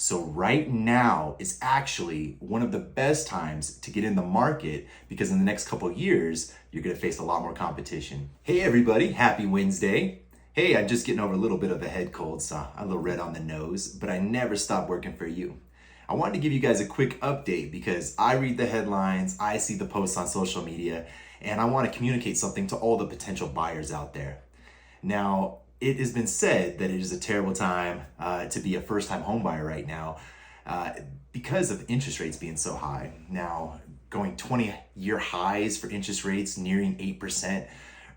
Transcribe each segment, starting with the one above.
So right now is actually one of the best times to get in the market because in the next couple of years, you're gonna face a lot more competition. Hey everybody, happy Wednesday. Hey, I'm just getting over a little bit of a head cold, so I'm a little red on the nose, but I never stop working for you. I wanted to give you guys a quick update because I read the headlines, I see the posts on social media, and I want to communicate something to all the potential buyers out there. Now, it has been said that it is a terrible time to be a first-time home buyer right now because of interest rates being so high. Now, going 20-year highs for interest rates nearing 8%.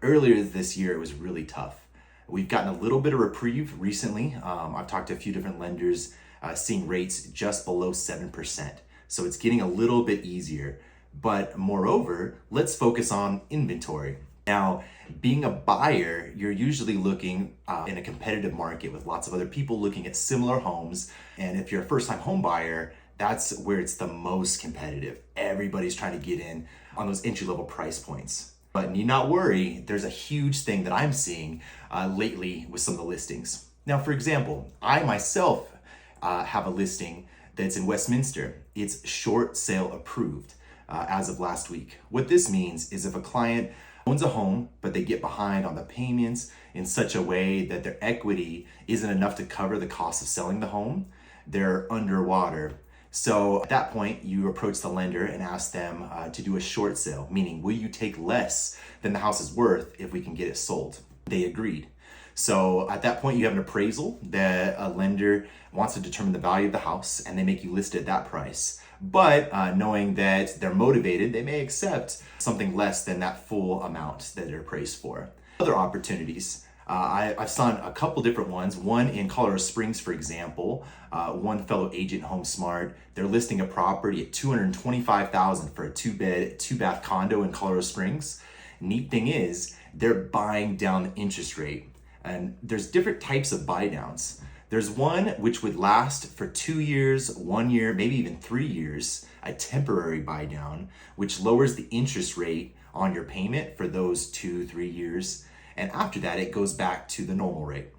Earlier this year, it was really tough. We've gotten a little bit of reprieve recently. I've talked to a few different lenders seeing rates just below 7%. So it's getting a little bit easier. But moreover, let's focus on inventory. Now, being a buyer, you're usually looking in a competitive market with lots of other people looking at similar homes. And if you're a first-time home buyer, that's where it's the most competitive. Everybody's trying to get in on those entry-level price points. But need not worry, there's a huge thing that I'm seeing lately with some of the listings. Now, for example, I myself have a listing that's in Westminster. It's short sale approved as of last week. What this means is if a client owns a home, but they get behind on the payments in such a way that their equity isn't enough to cover the cost of selling the home, they're underwater. So at that point, you approach the lender and ask them to do a short sale, meaning will you take less than the house is worth if we can get it sold? They agreed. So at that point, you have an appraisal that a lender wants to determine the value of the house and they make you list it at that price. But knowing that they're motivated, they may accept something less than that full amount that they're appraised for. Other opportunities. I've seen a couple different ones. One in Colorado Springs, for example, one fellow agent, HomeSmart, they're listing a property at $225,000 for a 2-bed, 2-bath condo in Colorado Springs. Neat thing is, they're buying down the interest rate. And there's different types of buy downs. There's one which would last for 2 years, 1 year, maybe even 3 years, a temporary buy down, which lowers the interest rate on your payment for those 2-3 years. And after that, it goes back to the normal rate.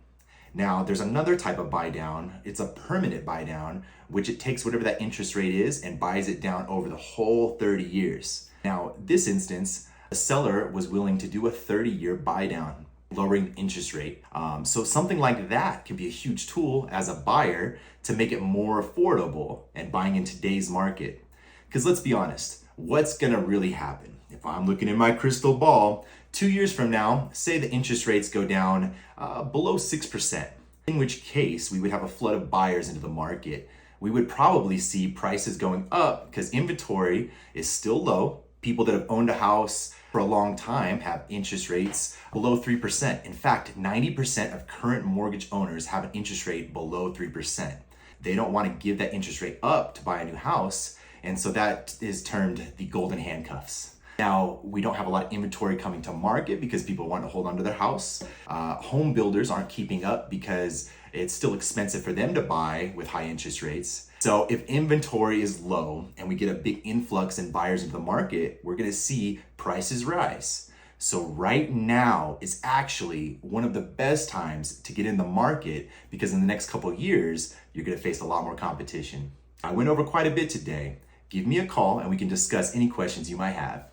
Now, there's another type of buy down. It's a permanent buy down, which it takes whatever that interest rate is and buys it down over the whole 30 years. Now, this instance, the seller was willing to do a 30-year buy down, lowering the interest rate. So something like that can be a huge tool as a buyer to make it more affordable and buying in today's market. Because let's be honest, what's gonna really happen? If I'm looking in my crystal ball, 2 years from now, say the interest rates go down below 6%, in which case we would have a flood of buyers into the market. We would probably see prices going up because inventory is still low. People that have owned a house for a long time have interest rates below 3%. In fact, 90% of current mortgage owners have an interest rate below 3%. They don't want to give that interest rate up to buy a new house, and so that is termed the golden handcuffs. Now, we don't have a lot of inventory coming to market because people want to hold on to their house. Home builders aren't keeping up because it's still expensive for them to buy with high interest rates. So if inventory is low and we get a big influx in buyers into the market, we're going to see prices rise. So right now is actually one of the best times to get in the market because in the next couple of years, you're going to face a lot more competition. I went over quite a bit today. Give me a call and we can discuss any questions you might have.